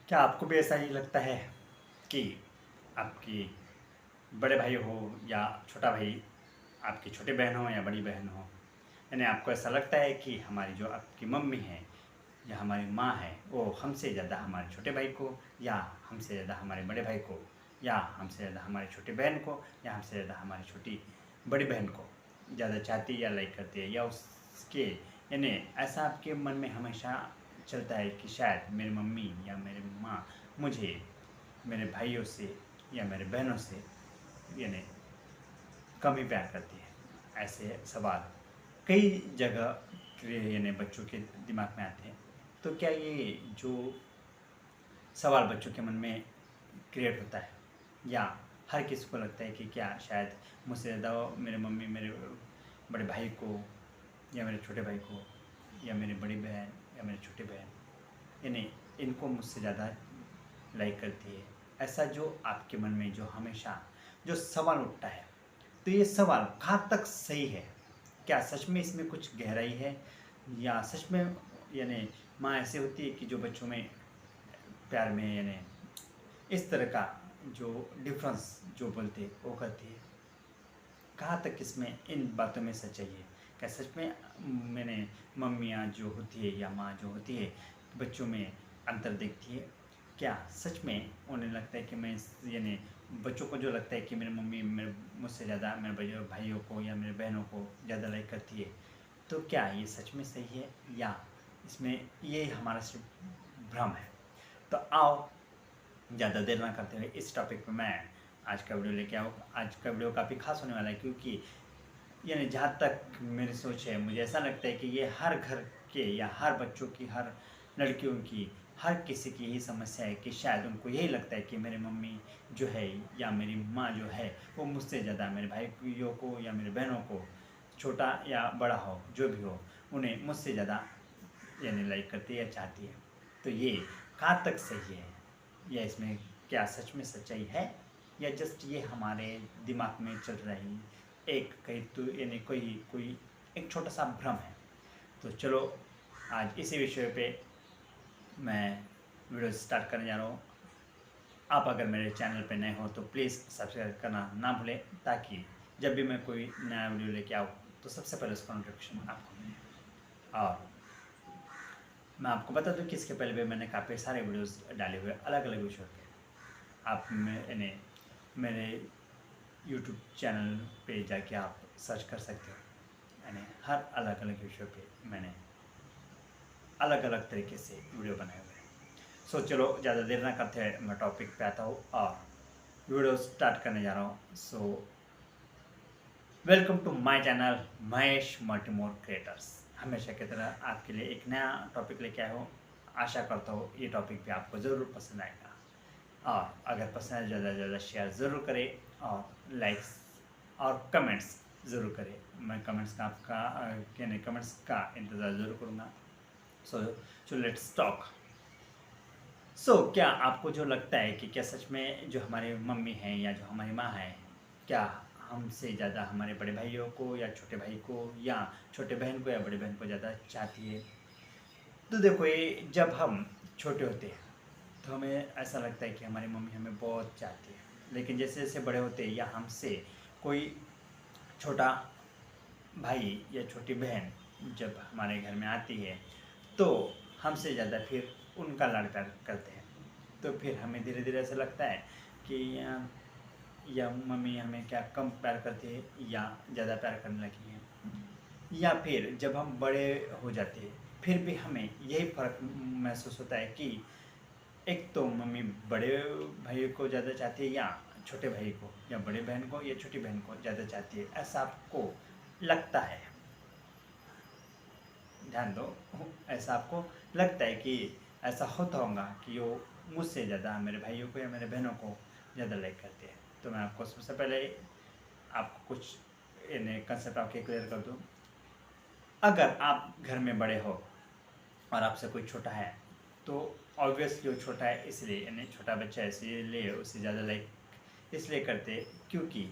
क्या आपको भी ऐसा ही लगता है कि आपकी बड़े भाई हो या छोटा भाई, आपकी छोटी बहन हो या बड़ी बहन हो, यानी आपको ऐसा लगता है कि हमारी जो आपकी मम्मी है या हमारी माँ है वो हमसे ज़्यादा हमारे छोटे भाई को या हमसे ज़्यादा हमारे बड़े भाई को या हमसे ज़्यादा हमारी छोटी बहन को या हमसे ज़्यादा हमारी छोटी बड़ी बहन को ज़्यादा चाहती है या लाइक करती है, या उसके यानी ऐसा आपके मन में हमेशा चलता है कि शायद मेरी मम्मी या मेरी माँ मुझे मेरे भाइयों से या मेरे बहनों से यानी कम ही प्यार करती है। ऐसे सवाल कई जगह यानी बच्चों के दिमाग में आते हैं। तो क्या ये जो सवाल बच्चों के मन में क्रिएट होता है, या हर किसी को लगता है कि क्या शायद मुझसे ज़्यादा मेरे मम्मी मेरे बड़े भाई को या मेरे छोटे भाई को या मेरी बड़ी बहन या मेरी छोटी बहन यानी इनको मुझसे ज़्यादा लाइक करती है। ऐसा जो आपके मन में जो हमेशा जो सवाल उठता है, तो ये सवाल कहाँ तक सही है? क्या सच में इसमें कुछ गहराई है, या सच में यानी माँ ऐसी होती है कि जो बच्चों में प्यार में यानी इस तरह का जो डिफरेंस जो बोलते हैं वो करती है? कहाँ तक इसमें इन बातों में सच्चाई है? क्या सच में मैंने मम्मियाँ जो होती है या माँ जो होती है बच्चों में अंतर देखती है? क्या सच में उन्हें लगता है कि मैं यानी बच्चों को जो लगता है कि मेरी मम्मी मेरे मुझसे ज़्यादा मेरे भाइयों को या मेरे बहनों को ज़्यादा लाइक करती है, तो क्या ये सच में सही है, या इसमें ये हमारा सिर्फ भ्रम है? तो आओ ज़्यादा देर ना करते हुए इस टॉपिक पे मैं आज का वीडियो लेके आऊँ। आज का वीडियो काफ़ी खास होने वाला है, क्योंकि यानी जहाँ तक मेरी सोच है, मुझे ऐसा लगता है कि ये हर घर के या हर बच्चों की, हर लड़कियों की, हर किसी की यही समस्या है कि शायद उनको यही लगता है कि मेरी मम्मी जो है या मेरी माँ जो है वो मुझसे ज़्यादा मेरे भाइयों को या मेरी बहनों को, छोटा या बड़ा हो जो भी हो, उन्हें मुझसे ज़्यादा यानी लाइक करती है या चाहती है। तो ये कहाँ तक सही है, या इसमें क्या सच में सच्चाई है, या जस्ट ये हमारे दिमाग में चल रही एक कहीं तो यानी कोई कोई एक छोटा सा भ्रम है? तो चलो आज इसी विषय पे मैं वीडियो स्टार्ट करने जा रहा हूँ। आप अगर मेरे चैनल पे नए हो तो प्लीज़ सब्सक्राइब करना ना भूलें, ताकि जब भी मैं कोई नया वीडियो लेके आऊँ तो सबसे पहले उसका नोटिफिकेशन आपको मिले। और मैं आपको बता दूं कि इसके पहले भी मैंने काफ़ी सारे वीडियोस डाले हुए अलग अलग विषयों पे। आप मैंने मेरे यूट्यूब चैनल पे जाके आप सर्च कर सकते हो, यानी हर अलग अलग विषयों पे मैंने अलग अलग तरीके से वीडियो बनाए हुए हैं। सो चलो ज़्यादा देर ना करते हुए मैं टॉपिक पे आता हूँ और वीडियो स्टार्ट करने जा रहा हूँ। So welcome to my channel Mahesh Multimore creators. हमेशा की तरह आपके लिए एक नया टॉपिक लेके आया हूँ। आशा करता हूँ ये टॉपिक भी आपको ज़रूर पसंद आएगा, और अगर पसंद है ज़्यादा से ज़्यादा शेयर ज़रूर करें और लाइक्स और कमेंट्स ज़रूर करें। मैं कमेंट्स का आपका यानी कमेंट्स का इंतज़ार ज़रूर करूँगा। So let's talk. क्या आपको जो लगता है कि क्या सच में जो हमारी मम्मी हैं या जो हमारी माँ है, क्या हमसे ज़्यादा हमारे बड़े भाइयों को या छोटे भाई को या छोटे बहन को या बड़ी बहन को ज़्यादा चाहती है? तो देखो, ये जब हम छोटे होते हैं तो हमें ऐसा लगता है कि हमारी मम्मी हमें बहुत चाहती है, लेकिन जैसे जैसे बड़े होते हैं या हमसे कोई छोटा भाई या छोटी बहन जब हमारे घर में आती है, तो हमसे ज़्यादा फिर उनका लाड़ प्यार करते हैं। तो फिर हमें धीरे धीरे ऐसा लगता है कि या मम्मी हमें क्या कम प्यार करती है या ज़्यादा प्यार करने लगी है। या फिर जब हम बड़े हो जाते हैं फिर भी हमें यही फ़र्क महसूस होता है कि एक तो मम्मी बड़े भाई को ज़्यादा चाहती है या छोटे भाई को, या बड़े बहन को या छोटी बहन को ज़्यादा चाहती है, ऐसा आपको लगता है? ध्यान दो, ऐसा आपको लगता है कि ऐसा होता होगा कि वो मुझसे ज़्यादा मेरे भाइयों को या मेरे बहनों को ज़्यादा लाइक करते हैं? तो मैं आपको सबसे पहले आपको कुछ इन्हें कंसेप्ट आपके क्लियर कर दूँ। अगर आप घर में बड़े हो और आपसे कोई छोटा है, तो ऑब्वियसली वो छोटा है इसलिए, यानी छोटा बच्चा है इसलिए उसे ज़्यादा लाइक इसलिए करते क्योंकि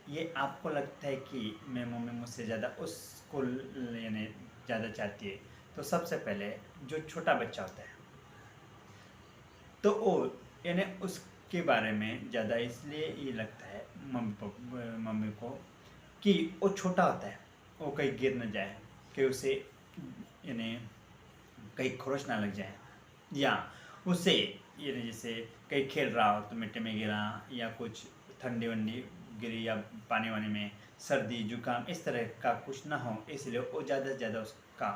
ये आपको लगता है कि मेरी मम्मी मुझसे ज़्यादा उसको यानी ज़्यादा चाहती है। तो सबसे पहले जो छोटा बच्चा होता है तो वो यानी उसके बारे में ज़्यादा इसलिए ये लगता है मम्मी को कि वो छोटा होता है, वो कहीं गिर न जाए, कि उसे यानी कहीं खरोच ना लग जाए, या उसे यानी जैसे कहीं खेल रहा हो तो मिट्टी में गिरा, या कुछ ठंडी वंडी गिरी, या पानी वानी में सर्दी जुकाम इस तरह का कुछ ना हो, इसलिए वो ज़्यादा से ज़्यादा उसका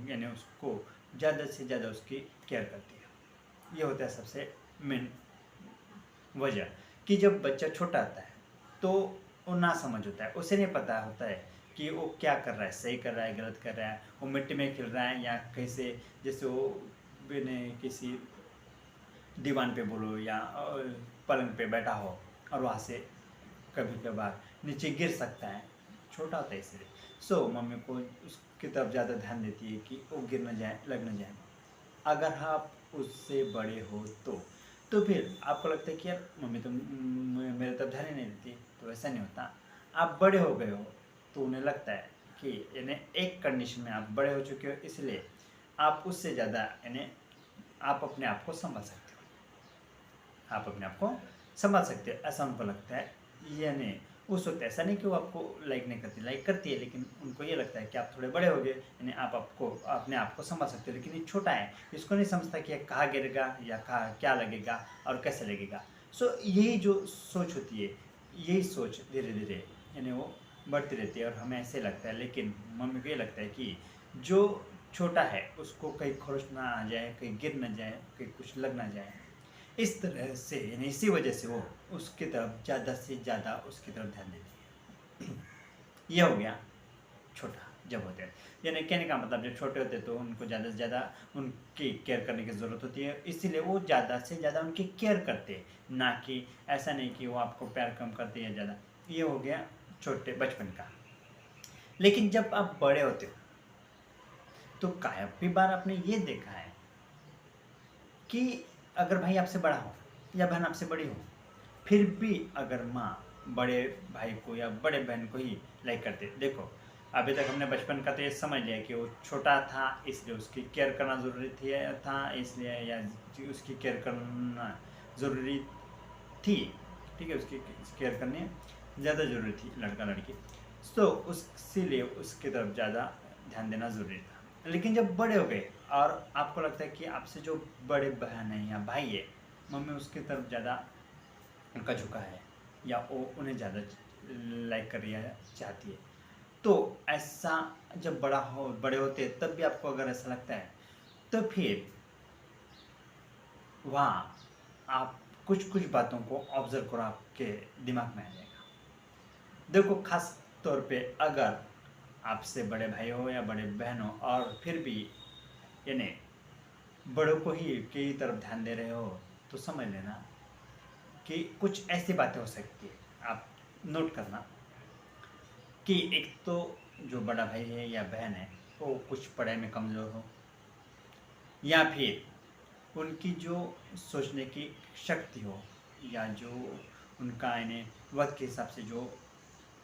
यानी उसको ज़्यादा से ज़्यादा उसकी केयर करती है। ये होता है सबसे मेन वजह, कि जब बच्चा छोटा आता है तो वो ना समझ होता है, उसे नहीं पता होता है कि वो क्या कर रहा है, सही कर रहा है गलत कर रहा है, वो मिट्टी में खेल रहा है या कैसे, जैसे वो बिना किसी दीवान पे बोलो या पलंग पे बैठा हो और वहाँ से कभी कभार नीचे गिर सकता है, छोटा होता है इसलिए। सो मम्मी को उसकी तरफ ज़्यादा ध्यान देती है कि वो गिर न जाए, लग न जाए। अगर आप उससे बड़े हो तो फिर आपको लगता है कि यार मम्मी तो मेरे तरफ ध्यान ही नहीं देती, तो ऐसा नहीं होता। आप बड़े हो गए हो तो उन्हें लगता है कि यानी एक कंडीशन में आप बड़े हो चुके हो, इसलिए आप उससे ज़्यादा यानी आप अपने आप को संभाल सकते हो, आप अपने आप को संभाल सकते हो, ऐसा उनको लगता है। यानी उस वक्त ऐसा नहीं कि वो आपको लाइक नहीं करती, लाइक करती है, लेकिन उनको ये लगता है कि आप थोड़े बड़े हो गए, यानी आप आपको अपने आप को संभाल सकते हो। लेकिन ये छोटा है, इसको नहीं समझता कि कहाँ गिरेगा या कहाँ क्या लगेगा और कैसे लगेगा। सो यही जो सोच होती है, यही सोच धीरे धीरे यानी वो बढ़ती रहती है और हमें ऐसे लगता है। लेकिन मम्मी को ये लगता है कि जो छोटा है उसको कहीं खरोच ना आ जाए, कहीं गिर ना जाए, कहीं कुछ लग ना जाए, इस तरह से यानी इसी वजह से वो उसकी तरफ ज़्यादा से ज़्यादा उसकी तरफ ध्यान देती है। यह हो गया छोटा जब होते हैं, यानी कहने का मतलब जब छोटे होते हैं तो उनको ज़्यादा से ज़्यादा उनकी केयर करने की ज़रूरत होती है, इसीलिए वो ज़्यादा से ज़्यादा उनकी केयर करते हैं, ना कि ऐसा नहीं कि वो आपको प्यार कम करते हैं ज़्यादा। ये हो गया छोटे बचपन का। लेकिन जब आप बड़े होते हो तो काफ़ी बार आपने ये देखा है कि अगर भाई आपसे बड़ा हो या बहन आपसे बड़ी हो, फिर भी अगर माँ बड़े भाई को या बड़े बहन को ही लाइक करते। देखो अभी तक हमने बचपन का तो ये समझ लिया कि वो छोटा था इसलिए उसकी केयर करना ज़रूरी था, इसलिए या उसकी केयर करना ज़रूरी थी, ठीक है, उसकी केयर करनी ज़्यादा ज़रूरी थी लड़का लड़की, तो इसीलिए उसकी तरफ ज़्यादा ध्यान देना ज़रूरी था। लेकिन जब बड़े हो गए और आपको लगता है कि आपसे जो बड़े बहन है या भाई है, मम्मी उसकी तरफ ज़्यादा उनका झुका है या वो उन्हें ज़्यादा लाइक कर रही है, चाहती है, तो ऐसा जब बड़े होते हैं तब भी आपको अगर ऐसा लगता है तो फिर वहाँ आप कुछ कुछ बातों को ऑब्जर्व करो, आपके दिमाग में आ जाएगा। देखो खास तौर पे अगर आपसे बड़े भाई हो या बड़े बहन हो और फिर भी यानी बड़ों को ही की तरफ ध्यान दे रहे हो, तो समझ लेना कि कुछ ऐसी बातें हो सकती है। आप नोट करना कि एक तो जो बड़ा भाई है या बहन है वो कुछ पढ़ाई में कमज़ोर हो, या फिर उनकी जो सोचने की शक्ति हो, या जो उनका यानी वक्त के हिसाब से जो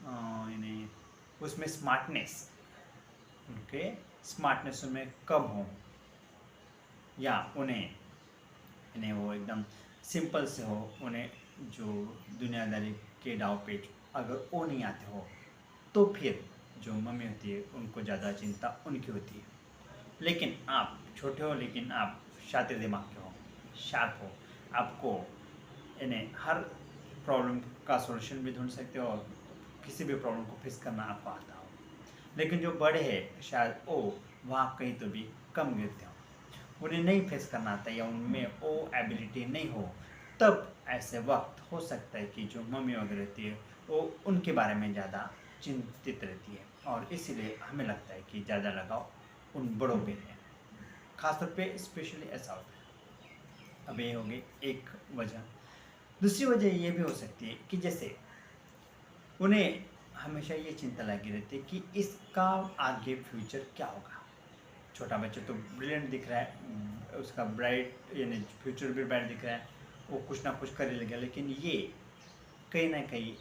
यानी उसमें स्मार्टनेस, उनके स्मार्टनेस में कम हो, या उन्हें यानी वो एकदम सिंपल से हो, उन्हें जो दुनियादारी के दाव पेच अगर वो नहीं आते हो, तो फिर जो मम्मी होती है उनको ज़्यादा चिंता उनकी होती है। लेकिन आप छोटे हो लेकिन आप शातिर दिमाग के हो, शार्प हो, आपको यानी हर प्रॉब्लम का सॉल्यूशन भी ढूंढ सकते हो और किसी भी प्रॉब्लम को फेस करना आपको आता हो। लेकिन जो बड़े हैं शायद वो वहाँ कहीं तो भी कम गिरते हो, उन्हें नहीं फेस करना आता या उनमें वो एबिलिटी नहीं हो, तब ऐसे वक्त हो सकता है कि जो मम्मी वगैरह रहती है वो उनके बारे में ज़्यादा चिंतित रहती है, और इसीलिए हमें लगता है कि ज़्यादा लगाव उन बड़ों पे है। खासतौर पे स्पेशली ऐसा होता है। अब ये होगी एक वजह। दूसरी वजह ये भी हो सकती है कि जैसे उन्हें हमेशा ये चिंता लगी रहती है कि इसका आगे फ्यूचर क्या होगा। छोटा बच्चा तो ब्रिलियंट दिख रहा है, उसका ब्राइट यानी फ्यूचर भी ब्राइट दिख रहा है, वो कुछ ना कुछ कर ही लगेगा, लेकिन ये कहीं ना कहीं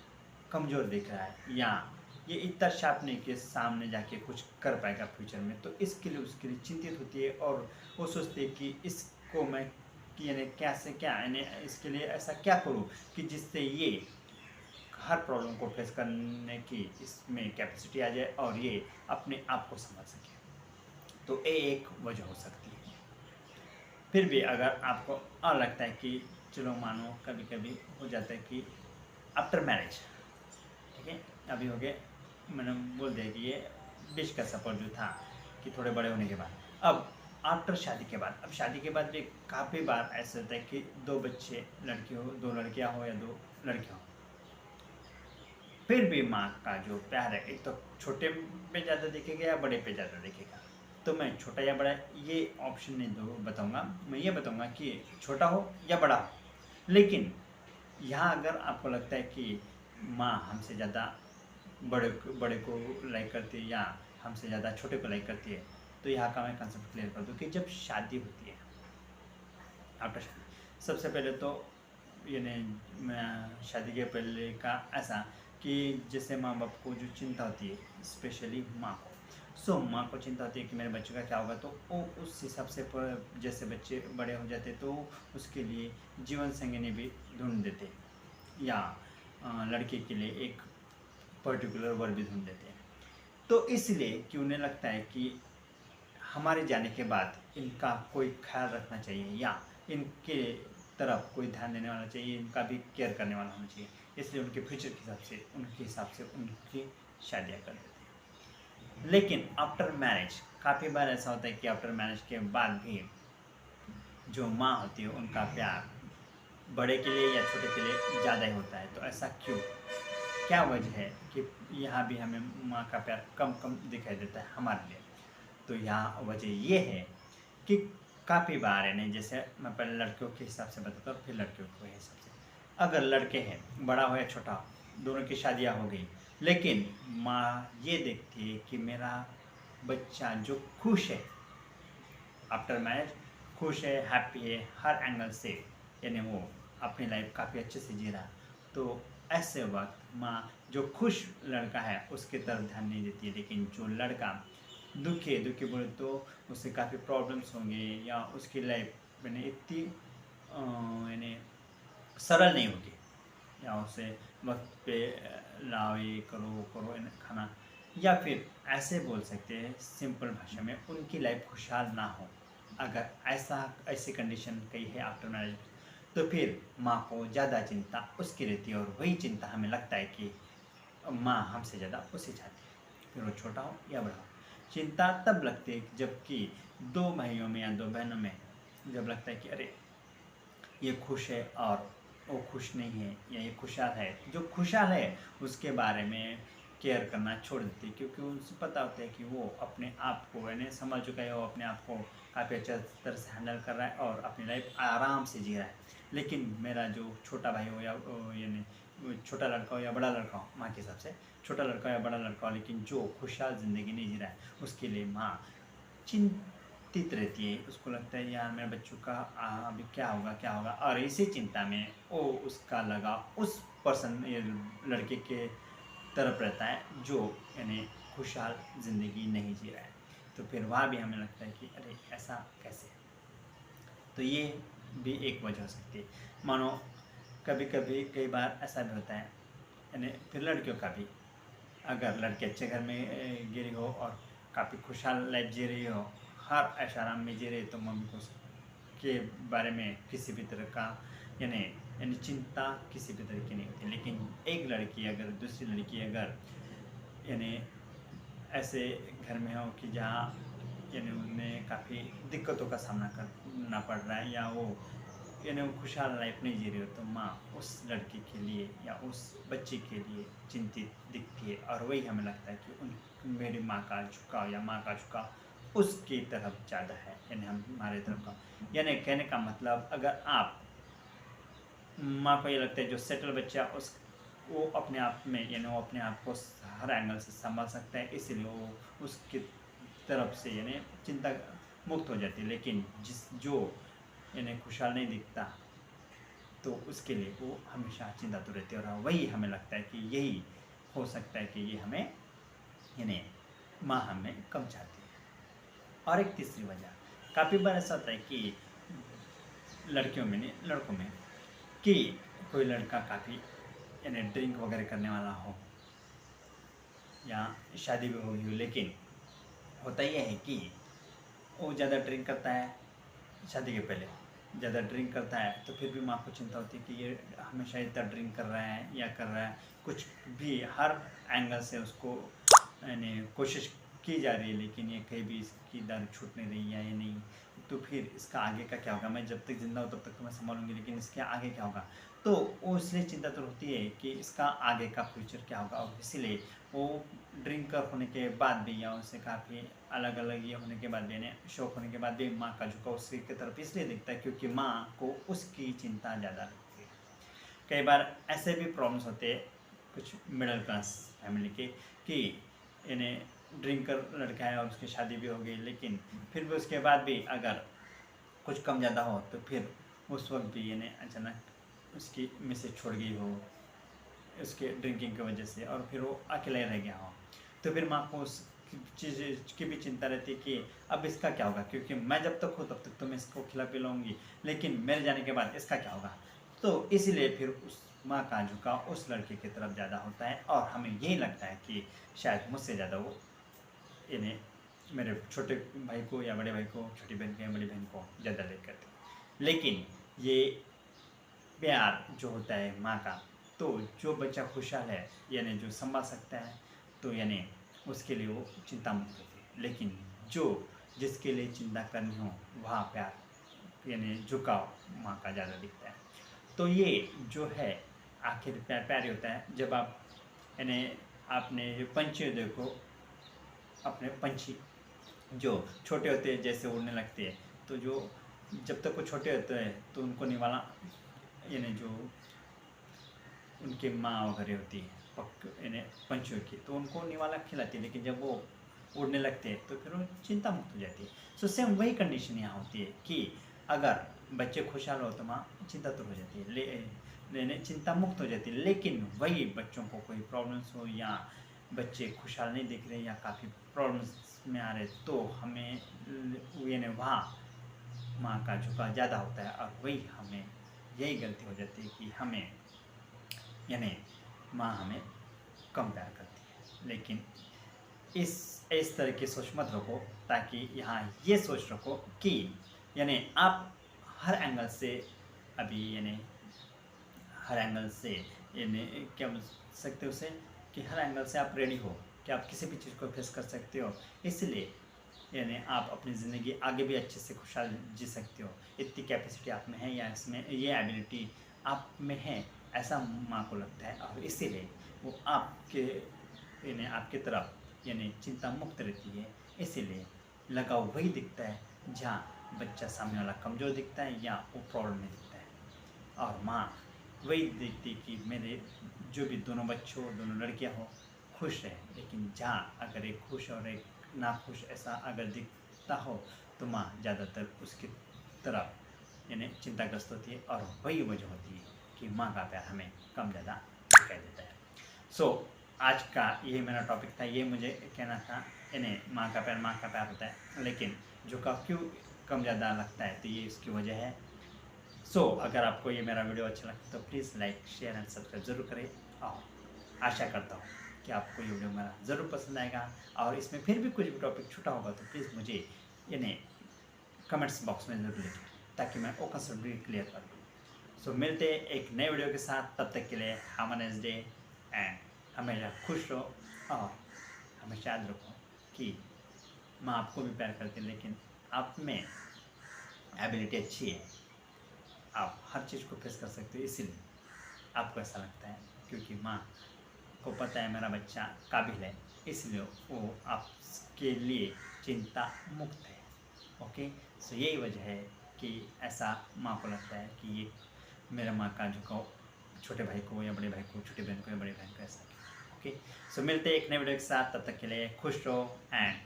कमज़ोर दिख रहा है, या ये इतना शार्प नहीं कि सामने जाके कुछ कर पाएगा फ्यूचर में, तो इसके लिए उसके लिए चिंतित होती है और वो सोचती है कि इसको मैं कि यानी क्या से क्या, यानी इसके लिए ऐसा क्या करूँ कि जिससे ये हर प्रॉब्लम को फेस करने की इसमें कैपेसिटी आ जाए और ये अपने आप को समझ सके। तो ये एक वजह हो सकती है। फिर भी अगर आपको और लगता है कि चलो मानो कभी कभी हो जाता है कि आफ्टर मैरिज, ठीक है, अभी हो गए, मैंने बोल दिया कि ये बीच का सफ़र जो था कि थोड़े बड़े होने के बाद, अब आफ्टर शादी के बाद, अब शादी के बाद भी काफ़ी बार ऐसा होता है कि दो बच्चे, लड़की हो, दो लड़कियां हो या दो लड़के हो, फिर भी माँ का जो प्यार है एक तो छोटे पे ज़्यादा दिखेगा या बड़े पे ज़्यादा दिखेगा। तो मैं छोटा या बड़ा ये ऑप्शन नहीं दो बताऊंगा, मैं ये बताऊंगा कि छोटा हो या बड़ा हो, लेकिन यहाँ अगर आपको लगता है कि माँ हमसे ज़्यादा बड़े बड़े को लाइक करती है या हमसे ज़्यादा छोटे को लाइक करती है, तो यहाँ का मैं कंसेप्ट क्लियर कर दूँ कि जब शादी होती है, आफ्टर शादी, सबसे पहले तो यानी शादी के पहले का ऐसा कि जैसे माँ बाप को जो चिंता होती है, स्पेशली माँ को, सो माँ को चिंता होती है कि मेरे बच्चे का क्या होगा, तो वो उस हिसाब से जैसे बच्चे बड़े हो जाते तो उसके लिए जीवन संगिनी भी ढूंढ देते, या लड़के के लिए एक पर्टिकुलर वर भी ढूंढ देते हैं। तो इसलिए कि उन्हें लगता है कि हमारे जाने के बाद इनका कोई ख्याल रखना चाहिए या इनके तरफ कोई ध्यान देने वाला चाहिए, इनका भी केयर करने वाला होना चाहिए, इसलिए उनके फ्यूचर के हिसाब से उनकी शादियाँ कर देते हैं। लेकिन आफ्टर मैरिज काफ़ी बार ऐसा होता है कि आफ्टर मैरिज के बाद भी जो माँ होती है उनका प्यार बड़े के लिए या छोटे के लिए ज़्यादा ही होता है। तो ऐसा क्यों, क्या वजह है कि यहाँ भी हमें माँ का प्यार कम कम दिखाई देता है हमारे लिए? तो यहाँ वजह ये है कि काफ़ी बार है नहीं, जैसे मैं पहले लड़कियों के हिसाब से बताता हूँ फिर लड़कियों के हिसाब से। अगर लड़के हैं, बड़ा हो या छोटा हो, दोनों की शादियाँ हो गई, लेकिन माँ ये देखती है कि मेरा बच्चा जो खुश है आफ्टर मैरिज, खुश है, हैप्पी है हर एंगल से, यानी वो अपनी लाइफ काफ़ी अच्छे से जी रहा है, तो ऐसे वक्त माँ जो खुश लड़का है उसकी तरफ ध्यान नहीं देती है। लेकिन जो लड़का दुखी दुखी बोले तो उससे काफ़ी प्रॉब्लम्स होंगे या उसकी लाइफ यानी इतनी यानी सरल नहीं होगी, या उसे वक्त पे लाओ, ये करो वो करो खाना, या फिर ऐसे बोल सकते हैं सिंपल भाषा में उनकी लाइफ खुशहाल ना हो। अगर ऐसी कंडीशन कही है आफ्टर मैरिज, तो फिर माँ को ज़्यादा चिंता उसकी रहती है, और वही चिंता हमें लगता है कि माँ हमसे ज़्यादा उसे चाहती है, फिर वो छोटा हो या बड़ा हो। चिंता तब लगती है जबकि दो भाइयों में या दो बहनों में जब लगता है कि अरे ये खुश है और वो खुश नहीं है, या ये खुशहाल है, जो खुशहाल है उसके बारे में केयर करना छोड़ देती है, क्योंकि उसे पता होता है कि वो अपने आप को यानी समझ चुका है, वो अपने आप को काफ़ी अच्छे तरह से हैंडल कर रहा है और अपनी लाइफ आराम से जी रहा है। लेकिन मेरा जो छोटा भाई हो या यानी छोटा लड़का हो या बड़ा लड़का हो, माँ के हिसाब से छोटा लड़का हो या बड़ा लड़का हो, लेकिन जो खुशहाल ज़िंदगी नहीं जी रहा है, उसके लिए माँ चिंतित रहती है। उसको लगता है यार मेरे बच्चों का अभी क्या होगा, और इसी चिंता में वो उसका लगा उस पर्सन लड़के के तरफ रहता है जो यानी खुशहाल ज़िंदगी नहीं जी रहा है। तो फिर वहाँ भी हमें लगता है कि अरे ऐसा कैसे। तो ये भी एक वजह हो सकती है। मानो कभी कभी कई बार ऐसा भी होता है, यानी फिर लड़कियों का भी, अगर लड़के अच्छे घर में गिरी हो और काफ़ी खुशहाल लाइफ जी रही हो, हर ऐश आराम में जी रही, तो मम्मी को के बारे में किसी भी तरह का यानी यानी चिंता किसी भी तरह की नहीं होती। लेकिन एक लड़की अगर दूसरी लड़की अगर यानी ऐसे घर में हो कि जहाँ यानी उन्हें काफ़ी दिक्कतों का सामना करना पड़ रहा है, या वो यानी वो खुशहाल लाइफ नहीं जी रही हो, तो माँ उस लड़की के लिए या उस बच्चे के लिए चिंतित दिखती है, और वही हमें लगता है कि उन मेरी माँ का झुकाव या माँ का झुकाव उसकी तरफ ज़्यादा है, यानी हमारे तरफ का। यानी कहने का मतलब, अगर आप माँ को ये लगता है जो सेटल बच्चा उस वो अपने आप में यानी वो अपने आप को हर एंगल से संभाल सकता है, इसलिए वो उसकी तरफ से यानी चिंता मुक्त हो जाती है। लेकिन जो यानी खुशहाल नहीं दिखता, तो उसके लिए वो हमेशा चिंता तो रहती है, और वही हमें लगता है कि यही हो सकता है कि ये हमें यानी माँ हमें कम चाहती है। और एक तीसरी वजह, काफ़ी बार ऐसा होता है कि लड़कियों में नहीं, लड़कों में, कि कोई लड़का काफ़ी यानी ड्रिंक वगैरह करने वाला हो या शादी भी होगी हो, लेकिन होता यह है कि वो ज़्यादा ड्रिंक करता है, शादी के पहले ज़्यादा ड्रिंक करता है, तो फिर भी माँ को चिंता होती है कि ये हमेशा इतना ड्रिंक कर रहा है या कर रहा है, कुछ भी हर एंगल से उसको यानी कोशिश की जा रही है, लेकिन ये कहीं भी इसकी दारू छूट नहीं रही है या नहीं, तो फिर इसका आगे का क्या होगा। मैं जब तक जिंदा हूँ तब तक तो मैं संभालूंगी, लेकिन इसके आगे क्या होगा। तो वो इसलिए चिंता तो होती है कि इसका आगे का फ्यूचर क्या होगा, और इसीलिए वो ड्रिंकर होने के बाद भी या उससे काफ़ी अलग अलग ये होने के बाद भी यानी शौक होने के बाद भी माँ का झुकाव उसकी की तरफ इसलिए दिखता है क्योंकि माँ को उसकी चिंता ज़्यादा रहती है। कई बार ऐसे भी प्रॉब्लम्स होते हैं कुछ मिडिल क्लास फैमिली के कि इन्हें ड्रिंकर लड़का है और उसकी शादी भी हो गई, लेकिन फिर भी उसके बाद भी अगर कुछ कम ज़्यादा हो तो फिर उस वक्त भी इन्हें अचानक उसकी मिसेज छोड़ गई हो उसके ड्रिंकिंग की वजह से, और फिर वो अकेला ही रह गया हो, तो फिर माँ को उस चीज़ की भी चिंता रहती है कि अब इसका क्या होगा, क्योंकि मैं जब तक हूँ तब तक तो मैं इसको खिला पिलाऊंगी, लेकिन मेरे जाने के बाद इसका क्या होगा। तो इसीलिए फिर उस माँ का झुकाव उस लड़के की तरफ ज़्यादा होता है, और हमें यही लगता है कि शायद मुझसे ज़्यादा वो इन्हें मेरे छोटे भाई को या बड़े भाई को, छोटी बहन को या बड़ी बहन को ज़्यादा लेकर करते। लेकिन ये प्यार जो होता है माँ का, तो जो बच्चा खुशहाल है यानी जो संभाल सकता है, तो यानी उसके लिए वो चिंता मुक्त होती है। लेकिन जो जिसके लिए चिंता करनी हो वहाँ प्यार यानी झुकाव माँ का ज़्यादा दिखता है। तो ये जो है आखिर प्यार प्यार ही होता है। जब आप यानी आपने जो पंछी देखो, अपने पंछी जो छोटे होते हैं जैसे उड़ने लगते हैं, तो जो जब तक वो छोटे होते हैं तो उनको निवाला यानी जो उनकी माँ वगैरह होती है यानी पंछियों की, तो उनको निवाला खिलाती है, लेकिन जब वो उड़ने लगते हैं तो फिर वो चिंता मुक्त हो जाती है। सो सेम वही कंडीशन यहाँ होती है कि अगर बच्चे खुशहाल हो तो माँ चिंता तो हो जाती है, लेने चिंता मुक्त हो जाती है। लेकिन वही बच्चों को कोई प्रॉब्लम्स हो या बच्चे खुशहाल नहीं दिख रहे या काफ़ी प्रॉब्लम्स में आ रहे, तो हमें यानी वहाँ माँ का झुकाव ज़्यादा होता है, और वही हमें यही गलती हो जाती है कि हमें यानी माँ हमें कम प्यार करती है। लेकिन इस तरह की सोच मत रखो, ताकि यहाँ ये सोच रखो कि यानी आप हर एंगल से अभी यानी हर एंगल से यानी क्या बोल सकते हो उसे, कि हर एंगल से आप रेडी हो कि आप किसी भी चीज़ को फेस कर सकते हो। इसलिए यानी आप अपनी ज़िंदगी आगे भी अच्छे से खुशहाल जी सकते हो। इतनी कैपेसिटी आप में है या इसमें ये एबिलिटी आप में है, ऐसा माँ को लगता है, और इसीलिए वो आपके यानी आपकी तरफ यानी चिंता मुक्त रहती है। इसीलिए लगाव वही दिखता है जहाँ बच्चा सामने वाला कमज़ोर दिखता है या वो प्रॉब्लम में दिखता है, और माँ वही देखती कि मेरे जो भी दोनों बच्चों दोनों लड़कियाँ हो खुश रहे। लेकिन जहाँ अगर एक खुश और एक नाखुश ऐसा अगर दिखता हो तो माँ ज़्यादातर उसकी तरफ यानी चिंताग्रस्त होती है, और वही वजह होती है कि माँ का प्यार हमें कम ज़्यादा दिखाई देता है। सो आज का यही मेरा टॉपिक था, ये मुझे कहना था यानी माँ का प्यार होता है, लेकिन झुकाव क्यों कम ज़्यादा लगता है, तो ये इसकी वजह है। सो अगर आपको ये मेरा वीडियो अच्छा लगता है तो please like share and subscribe ज़रूर करें, और आशा करता हूँ कि आपको ये वीडियो मेरा ज़रूर पसंद आएगा, और इसमें फिर भी कुछ भी टॉपिक छूटा होगा तो प्लीज़ मुझे यानी कमेंट्स बॉक्स में ज़रूर लिखें, ताकि मैं वो कंसेप्ट भी क्लियर कर दूँ। सो मिलते हैं एक नए वीडियो के साथ, तब तक के लिए have a nice day and हमेशा खुश रहो, और हमेशा याद रखो कि माँ आपको भी प्यार करती है, लेकिन आप में एबिलिटी अच्छी है, आप हर चीज़ को फेस कर सकते हो। इसीलिए आपको ऐसा लगता है क्योंकि माँ को पता है मेरा बच्चा काबिल है, इसलिए वो आपके लिए चिंता मुक्त है। ओके, सो यही वजह है कि ऐसा माँ को लगता है कि ये मेरा माँ का झुकाव छोटे भाई को या बड़े भाई को, छोटी बहन को या बड़ी बहन को ऐसा किया। ओके, सो मिलते हैं एक नए वीडियो के साथ, तब तक के लिए खुश रहो एंड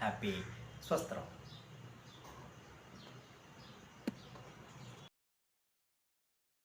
हैप्पी, स्वस्थ रहो।